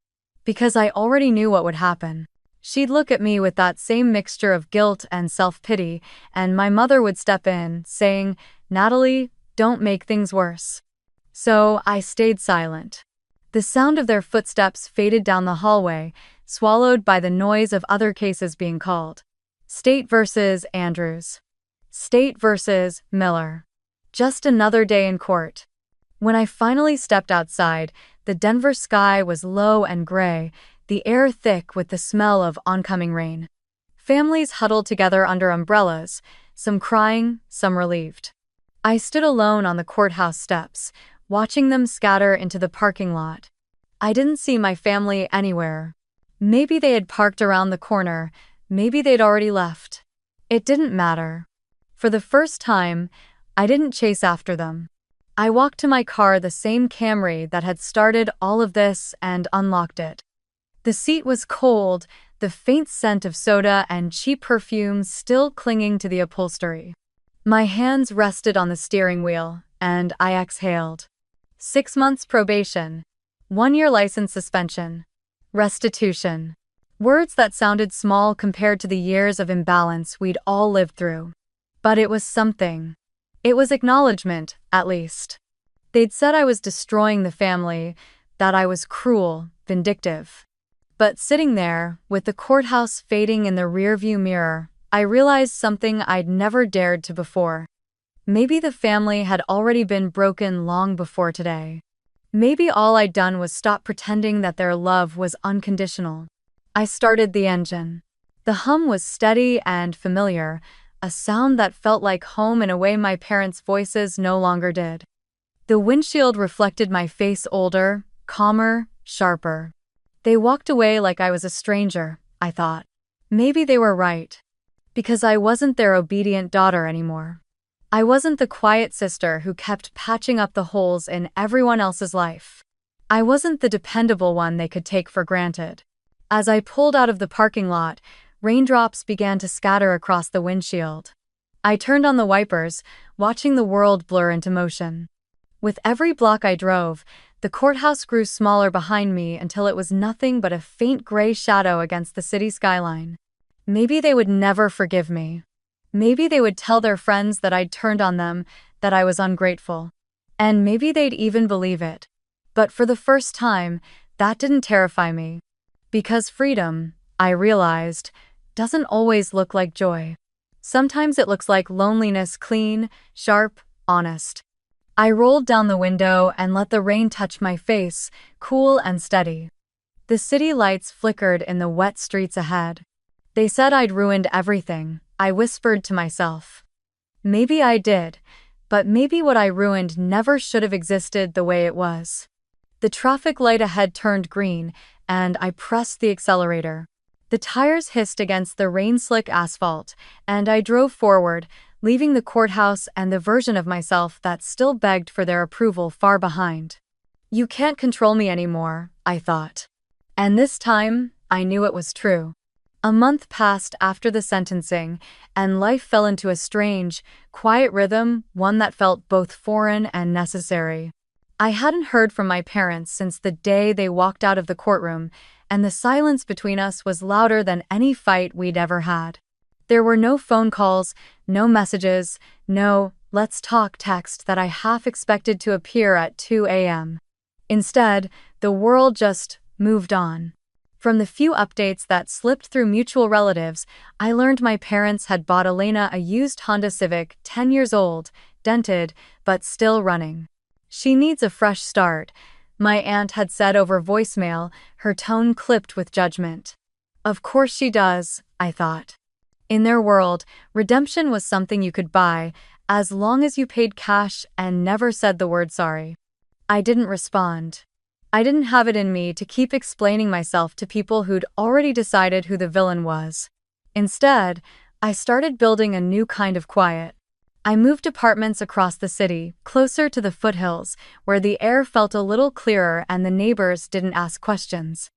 Because I already knew what would happen. She'd look at me with that same mixture of guilt and self-pity, and my mother would step in, saying, "Natalie, don't make things worse." So I stayed silent. The sound of their footsteps faded down the hallway, swallowed by the noise of other cases being called. State versus Andrews. State versus Miller. Just another day in court. When I finally stepped outside, the Denver sky was low and gray, the air thick with the smell of oncoming rain. Families huddled together under umbrellas, some crying, some relieved. I stood alone on the courthouse steps, watching them scatter into the parking lot. I didn't see my family anywhere. Maybe they had parked around the corner, maybe they'd already left. It didn't matter. For the first time, I didn't chase after them. I walked to my car, the same Camry that had started all of this, and unlocked it. The seat was cold, the faint scent of soda and cheap perfumes still clinging to the upholstery. My hands rested on the steering wheel, and I exhaled. 6 months probation. 1-year license suspension. Restitution. Words that sounded small compared to the years of imbalance we'd all lived through. But it was something. It was acknowledgement, at least. They'd said I was destroying the family, that I was cruel, vindictive. But sitting there, with the courthouse fading in the rearview mirror, I realized something I'd never dared to before. Maybe the family had already been broken long before today. Maybe all I'd done was stop pretending that their love was unconditional. I started the engine. The hum was steady and familiar, a sound that felt like home in a way my parents' voices no longer did. The windshield reflected my face, older, calmer, sharper. They walked away like I was a stranger, I thought. Maybe they were right. Because I wasn't their obedient daughter anymore. I wasn't the quiet sister who kept patching up the holes in everyone else's life. I wasn't the dependable one they could take for granted. As I pulled out of the parking lot, raindrops began to scatter across the windshield. I turned on the wipers, watching the world blur into motion. With every block I drove, the courthouse grew smaller behind me until it was nothing but a faint gray shadow against the city skyline. Maybe they would never forgive me. Maybe they would tell their friends that I'd turned on them, that I was ungrateful. And maybe they'd even believe it. But for the first time, that didn't terrify me. Because freedom, I realized, doesn't always look like joy. Sometimes it looks like loneliness, clean, sharp, honest. I rolled down the window and let the rain touch my face, cool and steady. The city lights flickered in the wet streets ahead. They said I'd ruined everything, I whispered to myself. Maybe I did, but maybe what I ruined never should have existed the way it was. The traffic light ahead turned green, and I pressed the accelerator. The tires hissed against the rain-slick asphalt, and I drove forward, leaving the courthouse and the version of myself that still begged for their approval far behind. You can't control me anymore, I thought. And this time, I knew it was true. A month passed after the sentencing, and life fell into a strange, quiet rhythm, one that felt both foreign and necessary. I hadn't heard from my parents since the day they walked out of the courtroom, and the silence between us was louder than any fight we'd ever had. There were no phone calls, no messages, no "let's talk" text that I half expected to appear at 2 a.m. Instead, the world just moved on. From the few updates that slipped through mutual relatives, I learned my parents had bought Elena a used Honda Civic, 10 years old, dented, but still running. She needs a fresh start, my aunt had said over voicemail, her tone clipped with judgment. Of course she does, I thought. In their world, redemption was something you could buy, as long as you paid cash and never said the word sorry. I didn't respond. I didn't have it in me to keep explaining myself to people who'd already decided who the villain was. Instead, I started building a new kind of quiet. I moved apartments across the city, closer to the foothills, where the air felt a little clearer and the neighbors didn't ask questions.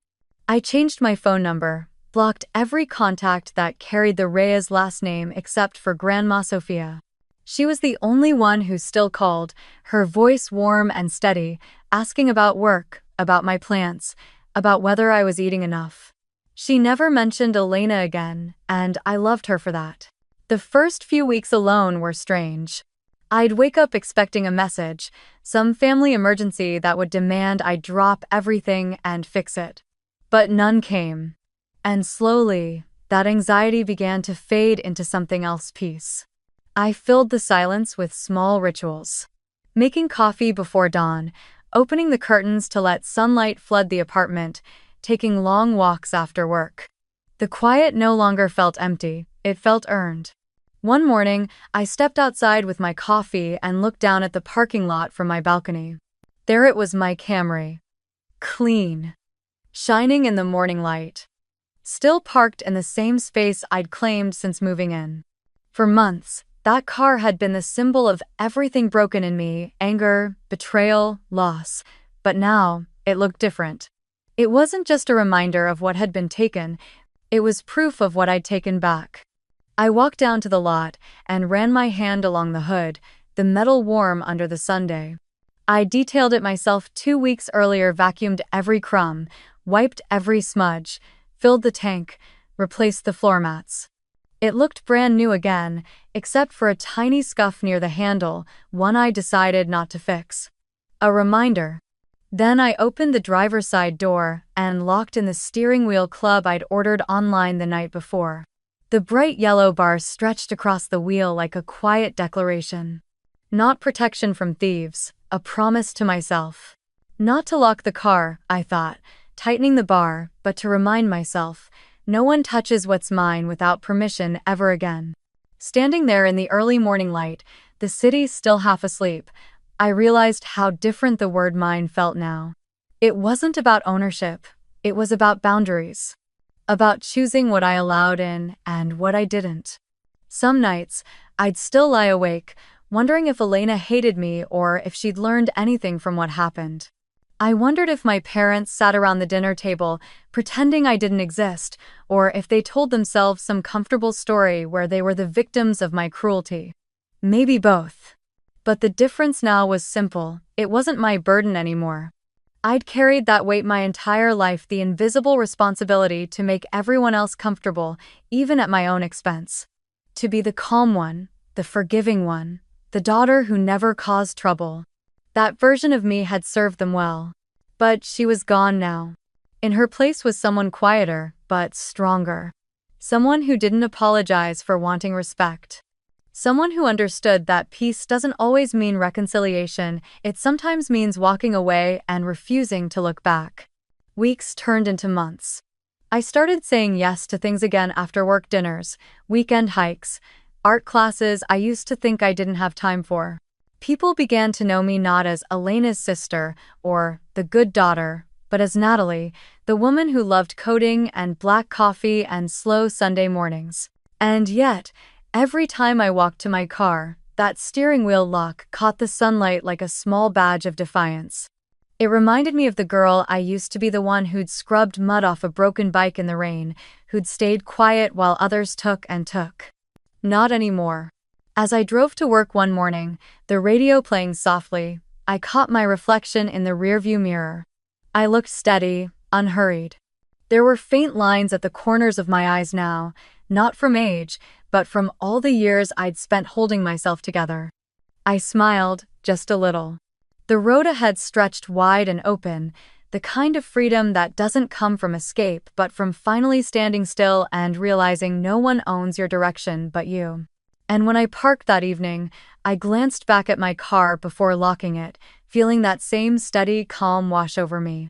I changed my phone number, blocked every contact that carried the Reyes last name except for Grandma Sofia. She was the only one who still called, her voice warm and steady, asking about work, about my plants, about whether I was eating enough. She never mentioned Elena again, and I loved her for that. The first few weeks alone were strange. I'd wake up expecting a message, some family emergency that would demand I drop everything and fix it. But none came. And slowly, that anxiety began to fade into something else: peace. I filled the silence with small rituals. Making coffee before dawn, opening the curtains to let sunlight flood the apartment, taking long walks after work. The quiet no longer felt empty, it felt earned. One morning, I stepped outside with my coffee and looked down at the parking lot from my balcony. There it was, my Camry. Clean. Shining in the morning light. Still parked in the same space I'd claimed since moving in. For months, that car had been the symbol of everything broken in me: anger, betrayal, loss. But now, it looked different. It wasn't just a reminder of what had been taken, it was proof of what I'd taken back. I walked down to the lot and ran my hand along the hood, the metal warm under the Sunday. I detailed it myself 2 weeks earlier, vacuumed every crumb, wiped every smudge, filled the tank, replaced the floor mats. It looked brand new again, except for a tiny scuff near the handle, one I decided not to fix. A reminder. Then I opened the driver's side door and locked in the steering wheel club I'd ordered online the night before. The bright yellow bar stretched across the wheel like a quiet declaration. Not protection from thieves, a promise to myself. Not to lock the car, I thought, tightening the bar, but to remind myself, no one touches what's mine without permission ever again. Standing there in the early morning light, the city still half asleep, I realized how different the word mine felt now. It wasn't about ownership, it was about boundaries. About choosing what I allowed in and what I didn't. Some nights, I'd still lie awake, wondering if Elena hated me or if she'd learned anything from what happened. I wondered if my parents sat around the dinner table, pretending I didn't exist, or if they told themselves some comfortable story where they were the victims of my cruelty. Maybe both. But the difference now was simple: it wasn't my burden anymore. I'd carried that weight my entire life, the invisible responsibility to make everyone else comfortable, even at my own expense. To be the calm one, the forgiving one, the daughter who never caused trouble. That version of me had served them well. But she was gone now. In her place was someone quieter, but stronger. Someone who didn't apologize for wanting respect. Someone who understood that peace doesn't always mean reconciliation, it sometimes means walking away and refusing to look back. Weeks turned into months. I started saying yes to things again after work dinners, weekend hikes, art classes I used to think I didn't have time for. People began to know me not as Elena's sister or the good daughter, but as Natalie, the woman who loved coding and black coffee and slow Sunday mornings. And yet, every time I walked to my car, that steering wheel lock caught the sunlight like a small badge of defiance. It reminded me of the girl I used to be, the one who'd scrubbed mud off a broken bike in the rain, who'd stayed quiet while others took and took. Not anymore. As I drove to work one morning, the radio playing softly, I caught my reflection in the rearview mirror. I looked steady, unhurried. There were faint lines at the corners of my eyes now, not from age, but from all the years I'd spent holding myself together. I smiled, just a little. The road ahead stretched wide and open, the kind of freedom that doesn't come from escape but from finally standing still and realizing no one owns your direction but you. And when I parked that evening, I glanced back at my car before locking it, feeling that same steady calm wash over me.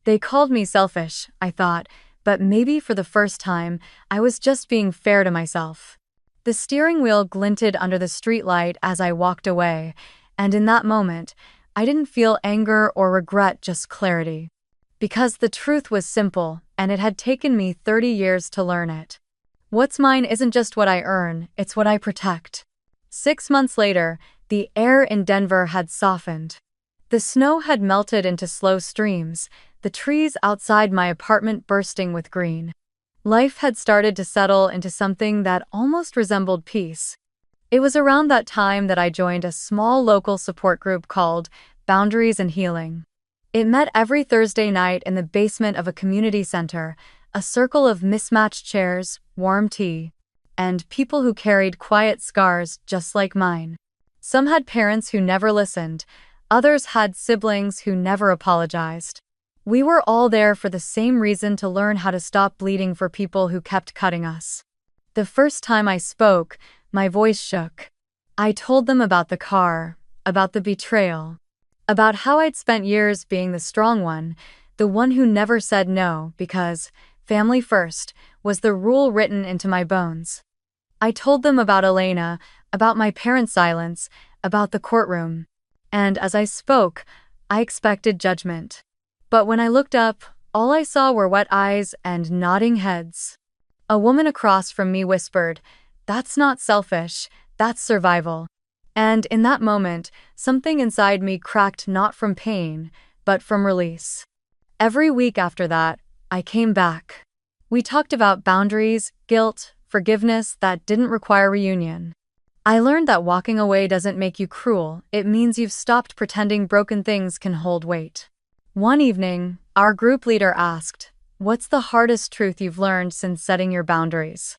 They called me selfish, I thought, but maybe for the first time, I was just being fair to myself. The steering wheel glinted under the streetlight as I walked away, and in that moment, I didn't feel anger or regret, just clarity. Because the truth was simple, and it had taken me 30 years to learn it. What's mine isn't just what I earn, it's what I protect. 6 months later, the air in Denver had softened. The snow had melted into slow streams, the trees outside my apartment bursting with green. Life had started to settle into something that almost resembled peace. It was around that time that I joined a small local support group called Boundaries and Healing. It met every Thursday night in the basement of a community center, a circle of mismatched chairs, warm tea, and people who carried quiet scars just like mine. Some had parents who never listened, others had siblings who never apologized. We were all there for the same reason: to learn how to stop bleeding for people who kept cutting us. The first time I spoke, my voice shook. I told them about the car, about the betrayal, about how I'd spent years being the strong one, the one who never said no because family first was the rule written into my bones. I told them about Elena, about my parents' silence, about the courtroom. And as I spoke, I expected judgment. But when I looked up, all I saw were wet eyes and nodding heads. A woman across from me whispered, "That's not selfish, that's survival." And in that moment, something inside me cracked, not from pain, but from release. Every week after that, I came back. We talked about boundaries, guilt, forgiveness that didn't require reunion. I learned that walking away doesn't make you cruel, it means you've stopped pretending broken things can hold weight. One evening, our group leader asked, "What's the hardest truth you've learned since setting your boundaries?"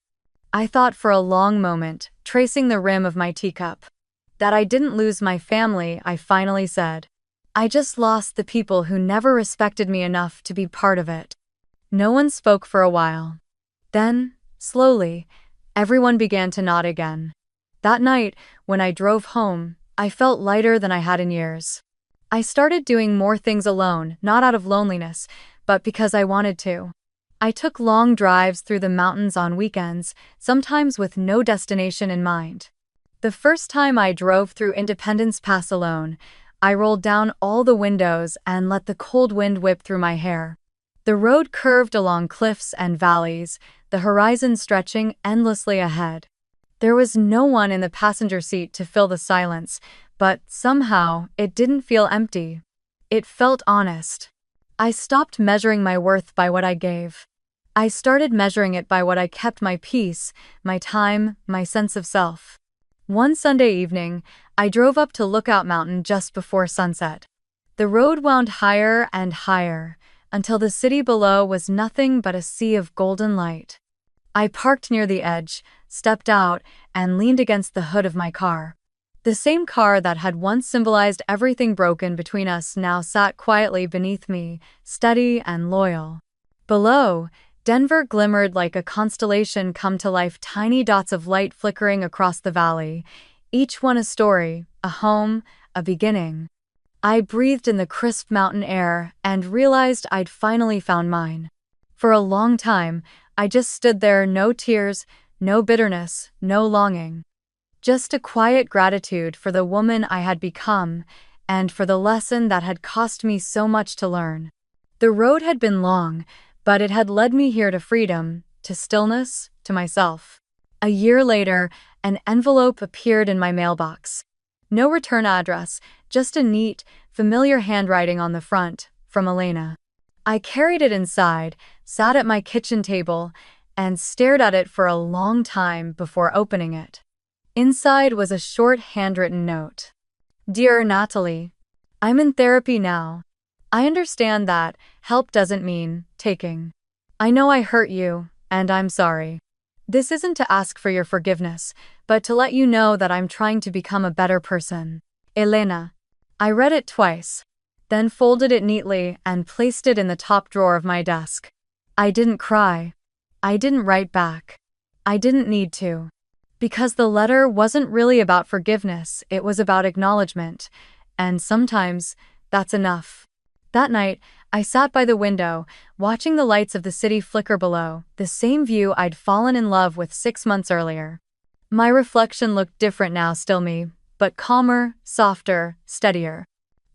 I thought for a long moment, tracing the rim of my teacup. That I didn't lose my family, I finally said. I just lost the people who never respected me enough to be part of it. No one spoke for a while. Then, slowly, everyone began to nod again. That night, when I drove home, I felt lighter than I had in years. I started doing more things alone, not out of loneliness, but because I wanted to. I took long drives through the mountains on weekends, sometimes with no destination in mind. The first time I drove through Independence Pass alone, I rolled down all the windows and let the cold wind whip through my hair. The road curved along cliffs and valleys, the horizon stretching endlessly ahead. There was no one in the passenger seat to fill the silence, but somehow it didn't feel empty. It felt honest. I stopped measuring my worth by what I gave. I started measuring it by what I kept: my peace, my time, my sense of self. One Sunday evening, I drove up to Lookout Mountain just before sunset. The road wound higher and higher, until the city below was nothing but a sea of golden light. I parked near the edge, stepped out, and leaned against the hood of my car. The same car that had once symbolized everything broken between us now sat quietly beneath me, steady and loyal. Below, Denver glimmered like a constellation come to life, tiny dots of light flickering across the valley, each one a story, a home, a beginning. I breathed in the crisp mountain air and realized I'd finally found mine. For a long time, I just stood there, no tears, no bitterness, no longing. Just a quiet gratitude for the woman I had become and for the lesson that had cost me so much to learn. The road had been long, but it had led me here to freedom, to stillness, to myself. A year later, an envelope appeared in my mailbox. No return address, just a neat, familiar handwriting on the front, from Elena. I carried it inside, sat at my kitchen table, and stared at it for a long time before opening it. Inside was a short handwritten note. Dear Natalie, I'm in therapy now. I understand that help doesn't mean taking. I know I hurt you, and I'm sorry. This isn't to ask for your forgiveness, but to let you know that I'm trying to become a better person. Elena. I read it twice, then folded it neatly and placed it in the top drawer of my desk. I didn't cry. I didn't write back. I didn't need to. Because the letter wasn't really about forgiveness, it was about acknowledgement, and sometimes that's enough. That night, I sat by the window, watching the lights of the city flicker below, the same view I'd fallen in love with 6 months earlier. My reflection looked different now, still me, but calmer, softer, steadier.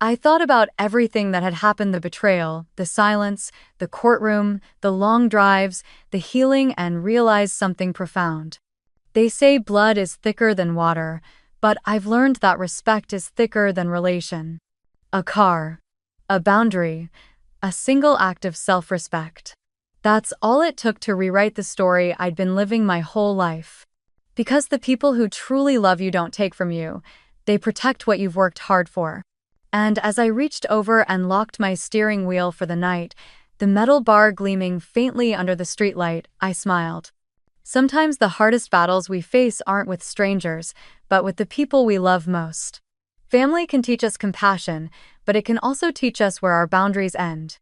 I thought about everything that had happened, the betrayal, the silence, the courtroom, the long drives, the healing, and realized something profound. They say blood is thicker than water, but I've learned that respect is thicker than relation. A car. A boundary, a single act of self-respect. That's all it took to rewrite the story I'd been living my whole life. Because the people who truly love you don't take from you, they protect what you've worked hard for. And as I reached over and locked my steering wheel for the night, the metal bar gleaming faintly under the streetlight, I smiled. Sometimes the hardest battles we face aren't with strangers, but with the people we love most. Family can teach us compassion, but it can also teach us where our boundaries end.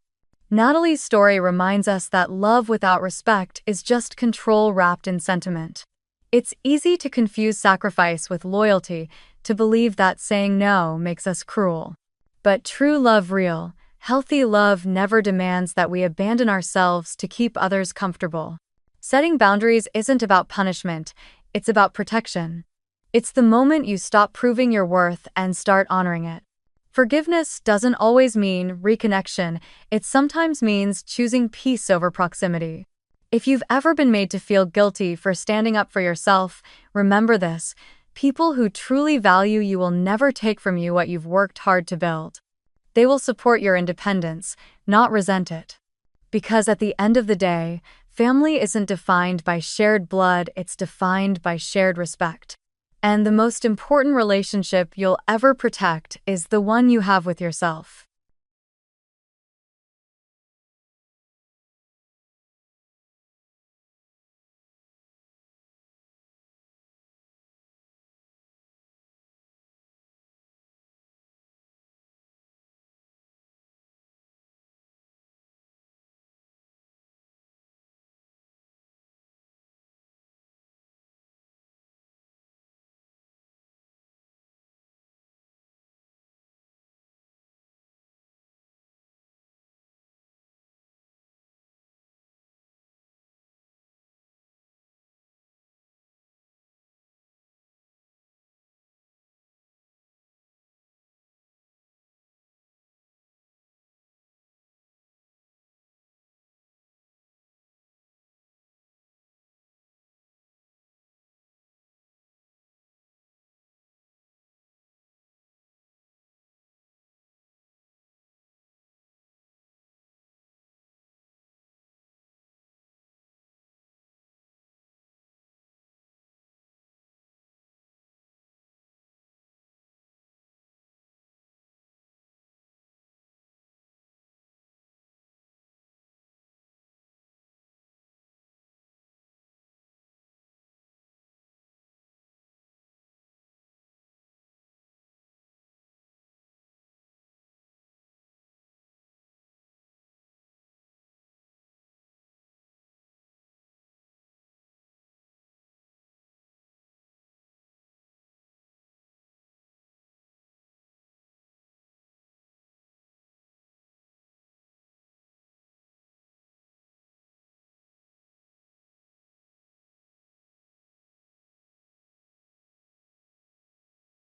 Natalie's story reminds us that love without respect is just control wrapped in sentiment. It's easy to confuse sacrifice with loyalty, to believe that saying no makes us cruel. But true love, real, healthy love never demands that we abandon ourselves to keep others comfortable. Setting boundaries isn't about punishment, it's about protection. It's the moment you stop proving your worth and start honoring it. Forgiveness doesn't always mean reconnection, it sometimes means choosing peace over proximity. If you've ever been made to feel guilty for standing up for yourself, remember this: people who truly value you will never take from you what you've worked hard to build. They will support your independence, not resent it. Because at the end of the day, family isn't defined by shared blood, it's defined by shared respect. And the most important relationship you'll ever protect is the one you have with yourself.